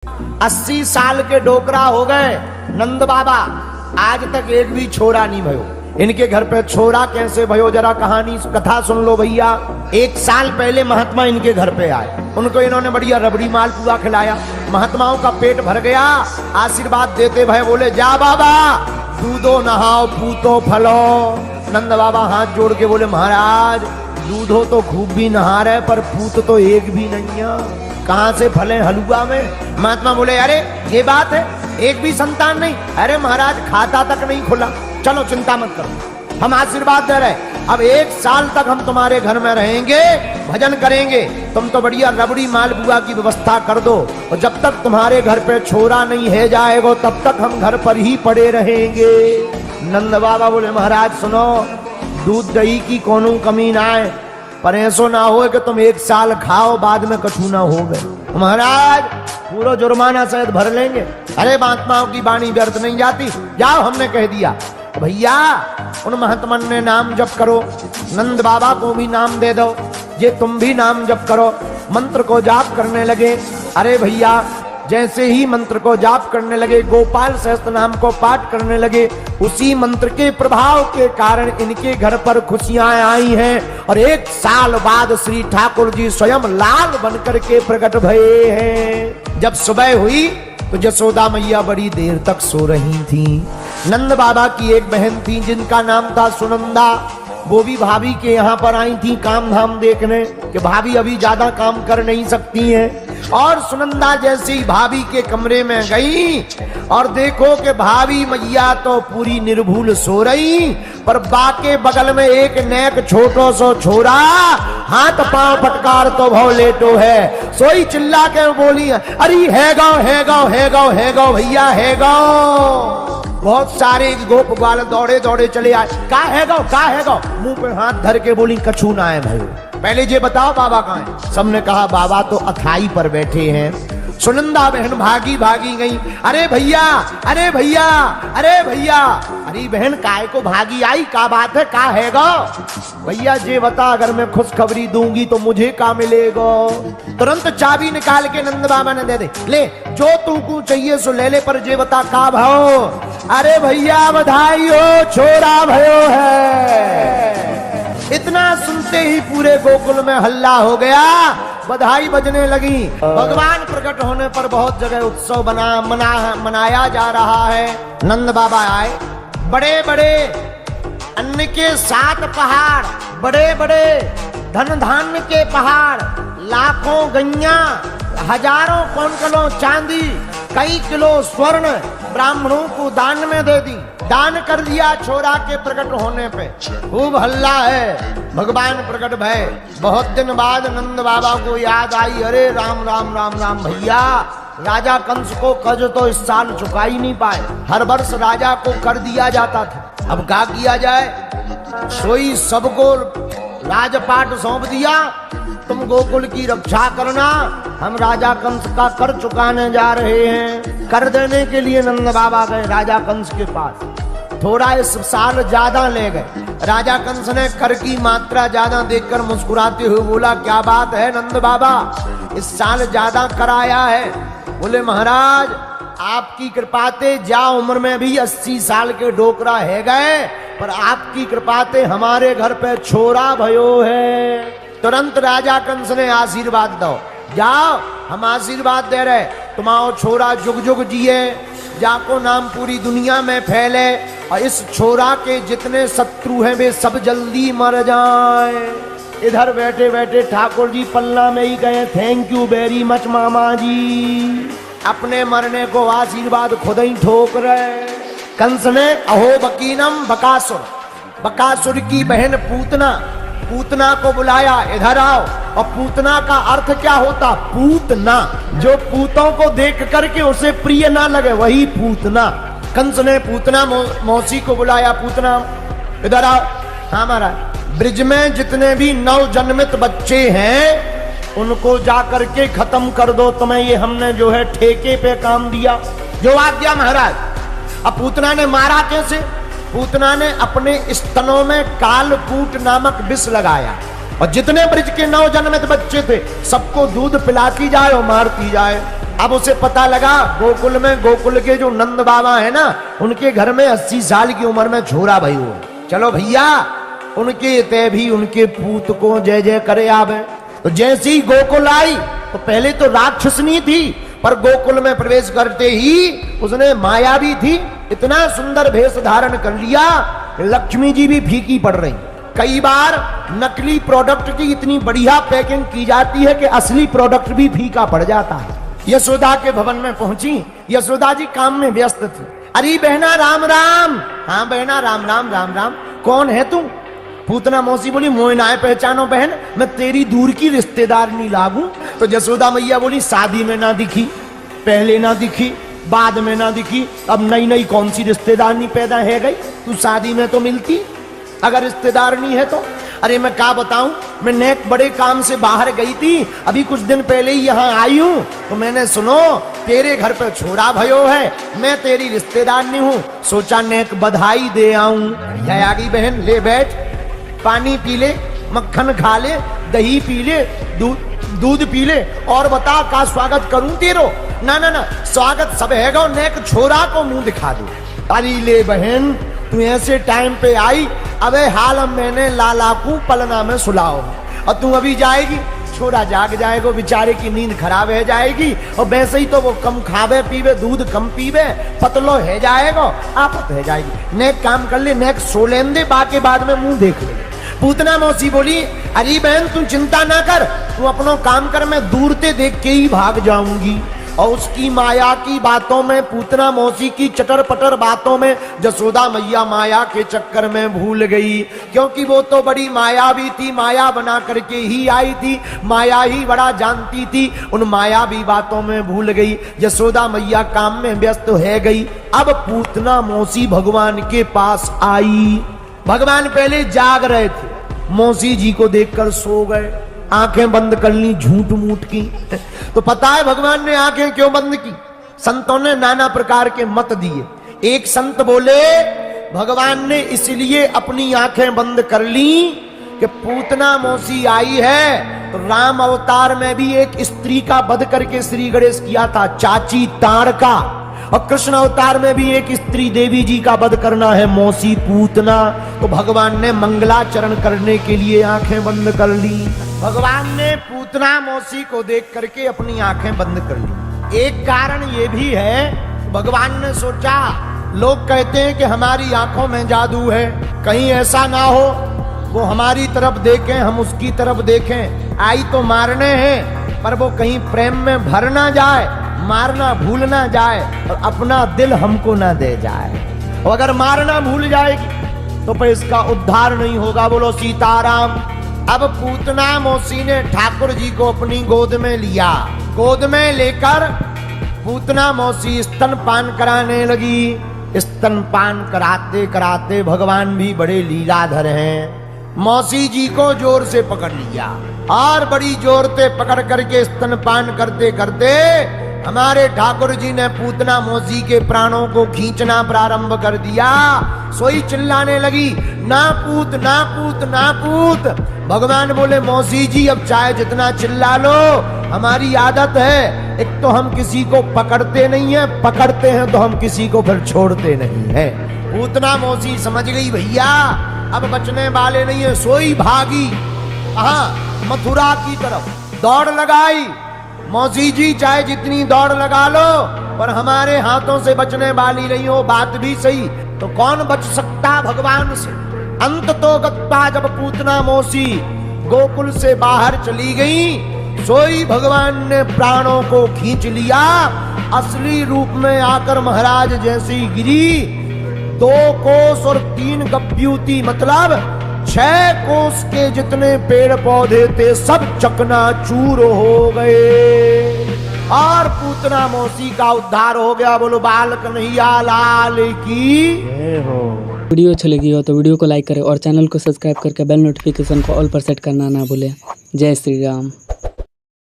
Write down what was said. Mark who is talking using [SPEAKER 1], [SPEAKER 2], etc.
[SPEAKER 1] 80 साल के डोकरा हो गए नंद बाबा, आज तक एक भी छोरा नहीं भयो। इनके घर पे छोरा कैसे भयो, जरा कहानी कथा सुन लो भैया। 1 साल पहले महात्मा इनके घर पे आए, उनको इन्होंने बढ़िया रबड़ी मालपुआ खिलाया, महात्माओं का पेट भर गया। आशीर्वाद देते भय बोले, जा बाबा दूधो नहाओ पूतो फलो। नंद बाबा हाथ जोड़ के बोले, महाराज दूधो तो खूब भी नहा रहे पर पूत तो एक भी नहीं है, कहां से फले हलुआ में। महात्मा बोले, अरे ये बात है, एक भी संतान नहीं। अरे महाराज खाता तक नहीं खुला, चलो चिंता मत करो, हम आशीर्वाद दे रहे, अब 1 साल तक हम तुम्हारे घर में रहेंगे, भजन करेंगे, तुम तो बढ़िया रबड़ी मालपुआ की व्यवस्था कर दो, और जब तक तुम्हारे घर पे छोरा नहीं है जाएगा तब तक हम घर पर ही पड़े रहेंगे। नंद बाबा बोले, महाराज सुनो, दूध दही की कोनो कमी ना आए, पर ऐसो ना हो कि तुम 1 साल खाओ बाद में कछू ना हो गए। महाराज पूरा जुर्माना सहित भर लेंगे। अरे महात्माओं की वाणी व्यर्थ नहीं जाती, जाओ हमने कह दिया। भैया उन महात्मन ने नाम जप करो, नंद बाबा को भी नाम दे दो, ये तुम भी नाम जप करो। मंत्र को जाप करने लगे। अरे भैया जैसे ही मंत्र को जाप करने लगे, गोपाल सहस्त्र नाम को पाठ करने लगे, उसी मंत्र के प्रभाव के कारण इनके घर पर खुशियां आई हैं, और 1 साल बाद श्री ठाकुर जी स्वयं लाल बनकर के प्रकट भये हैं। जब सुबह हुई तो जसोदा मैया बड़ी देर तक सो रही थी। नंद बाबा की एक बहन थी जिनका नाम था सुनंदा, वो भी भाभी के यहाँ पर आई थी काम धाम देखने, कि भाभी अभी ज्यादा काम कर नहीं सकती हैं। और सुनंदा जैसे ही भाभी के कमरे में गई और देखो कि भाभी मैया तो पूरी निर्भूल सो रही, पर बाके बगल में एक नेक छोटो सो छोरा हाथ पांव फटकार तो भाव लेटो है। सोई चिल्ला के बोली, अरे है गाओ भैया है गाओ। बहुत सारे गोप ग्वाल दौड़े दौड़े चले आए, का है गाओ, मुंह पे हाथ धर के बोली, कछू ना है भाई, पहले ये बताओ बाबा कहाँ है। सबने कहा बाबा तो अथाई पर बैठे हैं। सुनंदा बहन भागी गई, अरे भैया, अरे बहन काय को भागी आई, का बात है, का है गो भैया ये बता, अगर मैं खुशखबरी दूंगी तो मुझे का मिलेगा। तुरंत चाबी निकाल के नंद बाबा ने दे दे, ले जो तुमको चाहिए सो ले ले, पर ये बता का भाव। अरे भैया बधाई हो, छोरा भयो है। इतना सुनते ही पूरे गोकुल में हल्ला हो गया, बधाई बजने लगी। भगवान प्रकट होने पर बहुत जगह उत्सव मनाया जा रहा है। नंद बाबा आए, बड़े बड़े अन्न के 7 पहाड़, बड़े बड़े धन धान्य के पहाड़, लाखों गैया, हजारों कौंटलों चांदी, कई किलो स्वर्ण ब्राह्मणों को दान में दे दी, दान कर दिया छोरा के प्रकट होने पे। खूब हल्ला है, भगवान प्रकट भय। बहुत दिन बाद नंद बाबा को याद आई, अरे राम राम राम राम भैया, राजा कंस को कर्ज तो इस साल चुका ही नहीं पाए, हर वर्ष राजा को कर दिया जाता था, अब क्या किया जाए। सोई सबको राजपाट सौंप दिया, तुम गोकुल की रक्षा करना, हम राजा कंस का कर चुकाने जा रहे हैं। कर देने के लिए नंद बाबा गए राजा कंस के पास, थोड़ा इस साल ज्यादा ले गए। राजा कंस ने कर की मात्रा ज्यादा देखकर मुस्कुराते हुए बोला, क्या बात है नंद बाबा, इस साल ज्यादा कराया है। बोले महाराज आपकी कृपा ते जा उम्र में भी 80 साल के डोकरा है गए, पर आपकी कृपा ते हमारे घर पे छोरा भयो है। तुरंत राजा कंस ने आशीर्वाद दो, जाओ हम आशीर्वाद दे रहे, तुम्हारा छोरा जुग जुग जिए, जाको नाम पूरी दुनिया में फैले, और इस छोरा के जितने शत्रु हैं वे सब जल्दी मर जाएं। इधर बैठे बैठे ठाकुर जी पल्ला में ही गए, थैंक यू वेरी मच मामा जी, अपने मरने को आशीर्वाद खुद ही ठोक रहे। कंस ने अहो बकीनम बकासुर, बकासुर की बहन पूतना को बुलाया, इधर आओ। और पूतना का अर्थ क्या होता, पूतना, जो पूतों को देख करके उसे प्रिय ना लगे वही पूतना। कंस ने पूतना मौसी को बुलाया, पूतना इधर आओ। हाँ महाराज, ब्रिज में जितने भी नवजन्मित बच्चे हैं उनको जाकर के खत्म कर दो, तुम्हें ये हमने जो है ठेके पे काम दिया, जो आज्ञा महाराज। अब पूतना ने मारा कैसे, पूतना ने अपने स्तनों में कालकूट नामक विष लगाया, और जितने ब्रिज के नवजन्मित बच्चे थे सबको दूध पिलाती जाए और मारती जाए। अब उसे पता लगा गोकुल में, गोकुल के जो नंद बाबा है ना, उनके घर में 80 साल की उम्र में छोरा भाई हो। चलो भैया, उनके तय भी उनके पूत को जय जय करे आवे। तो जैसी ही गोकुल आई तो पहले तो राक्षसनी थी, पर गोकुल में प्रवेश करते ही उसने माया भी थी, इतना सुंदर भेष धारण कर लिया, लक्ष्मी जी भी फीकी पड़ रही। कई बार नकली प्रोडक्ट की इतनी बढ़िया पैकिंग की जाती है कि असली प्रोडक्ट भी फीका पड़ जाता है। यशोदा के भवन में पहुंची, यशोदा जी काम में व्यस्त थी। अरे बहना राम राम। हाँ बहना राम राम राम राम। कौन है तू? पूतना मौसी बोली, मोह ना पहचानो बहन, मैं तेरी दूर की रिश्तेदार नहीं लागू। तो यशोदा मैया बोली, शादी में ना दिखी, पहले ना दिखी, बाद में ना दिखी, अब नई नई कौन सी रिश्तेदार नहीं पैदा है गई? तू शादी में तो मिलती अगर रिश्तेदार नहीं है तो। अरे मैं क्या बताऊं, मैं नेक बड़े काम से बाहर गई थी, अभी कुछ दिन पहले ही यहाँ आई हूँ, तो मैंने सुनो तेरे घर पे छोरा भयो है, मैं तेरी रिश्तेदार नहीं हूँ, सोचा नेक बधाई दे आऊं। क्या आ गई बहन, ले बैठ, पानी पी ले, मक्खन खा ले, दही पी ले, दूध पी ले, और बता का स्वागत करूं तेरो? ना ना ना, स्वागत सब है, नेक छोरा को मुंह दिखा दो। अरे ले बहन, तू ऐसे टाइम पे आई, अबे हाल मैंने लाला को पलना में सुलाओ, और तू अभी जाएगी, छोरा जाग जाएगा, बेचारे की नींद खराब है जाएगी, और वैसे ही तो वो कम खावे पीवे, दूध कम पीवे, पतलो है जाएगा, आपत है जाएगी। नेक काम कर ले, नेक सो लेन दे, बाकी बाद में मुंह देख ले। पूतना मौसी बोली, अरे बहन तू चिंता ना कर, तू अपनो काम कर, मैं दूर से देख के ही भाग जाऊंगी। और उसकी माया की बातों में, पूतना मौसी की चटर पटर बातों में यशोदा मैया माया के चक्कर में भूल गई, क्योंकि वो तो बड़ी मायावी थी, माया बना करके ही आई थी, माया ही बड़ा जानती थी, उन मायावी बातों में भूल गई। यशोदा मैया काम में व्यस्त है गई। अब पूतना मौसी भगवान के पास आई। भगवान पहले जाग रहे थे, मौसी जी को देखकर सो गए, आंखें बंद कर ली झूठ मूठ की। तो पता है भगवान ने आंखें क्यों बंद की? संतों ने नाना प्रकार के मत दिए। एक संत बोले भगवान ने इसलिए अपनी आंखें बंद कर ली कि पूतना मौसी आई है, तो राम अवतार में भी एक स्त्री का वध करके श्री गणेश किया था, चाची ताड़का, और कृष्ण अवतार में भी एक स्त्री देवी जी का वध करना है, मौसी पूतना। तो भगवान ने मंगलाचरण करने के लिए आंखें बंद कर ली। भगवान ने पूतना मौसी को देख करके अपनी आंखें बंद कर ली। एक कारण ये भी है, भगवान ने सोचा, लोग कहते हैं कि हमारी आंखों में जादू है, कहीं ऐसा ना हो वो हमारी तरफ देखें, हम उसकी तरफ देखें, आई तो मारने हैं, पर वो कहीं प्रेम में भर ना जाए, मारना भूल ना जाए, और अपना दिल हमको ना दे जाए। और अगर मारना भूल जाएगी तो फिर इसका उद्धार नहीं होगा। बोलो सीताराम। अब पूतना मौसी ने ठाकुर जी को अपनी गोद में लिया। गोद में लेकर पूतना मौसी स्तनपान कराने लगी। स्तनपान कराते कराते भगवान भी बड़े लीलाधर हैं, मौसी जी को जोर से पकड़ लिया, और बड़ी जोर से पकड़ करके स्तनपान करते करते हमारे ठाकुर जी ने पूतना मौसी के प्राणों को खींचना प्रारंभ कर दिया। सोई चिल्लाने लगी, ना पूत ना पूत ना पूत। भगवान बोले, मौसी जी अब चाहे जितना चिल्ला लो, हमारी आदत है, एक तो हम किसी को पकड़ते नहीं है, पकड़ते हैं तो हम किसी को फिर छोड़ते नहीं है। पूतना मौसी समझ गई भैया अब बचने वाले नहीं है, सोई भागी। हाँ, मथुरा की तरफ दौड़ लगाई। मौसी जी चाहे जितनी दौड़ लगा लो, पर हमारे हाथों से बचने वाली नहीं हो। बात भी सही, तो कौन बच सकता भगवान से? अंत तो गत्ता जब पूतना मौसी गोकुल से बाहर चली गई, सोई भगवान ने प्राणों को खींच लिया। असली रूप में आकर महाराज जैसी गिरी, 2 कोस और 3 गप्यूती, मतलब 6 कोस के जितने पेड़ पौधे थे सब चकनाचूर हो गए, और पूतना मौसी का उद्धार हो गया। बोलो बाल कन्हैया लाल की जय हो।
[SPEAKER 2] वीडियो अच्छी लगी हो तो वीडियो को लाइक करें और चैनल को सब्सक्राइब करके बेल नोटिफिकेशन को ऑल पर सेट करना ना भूलें। जय श्री राम।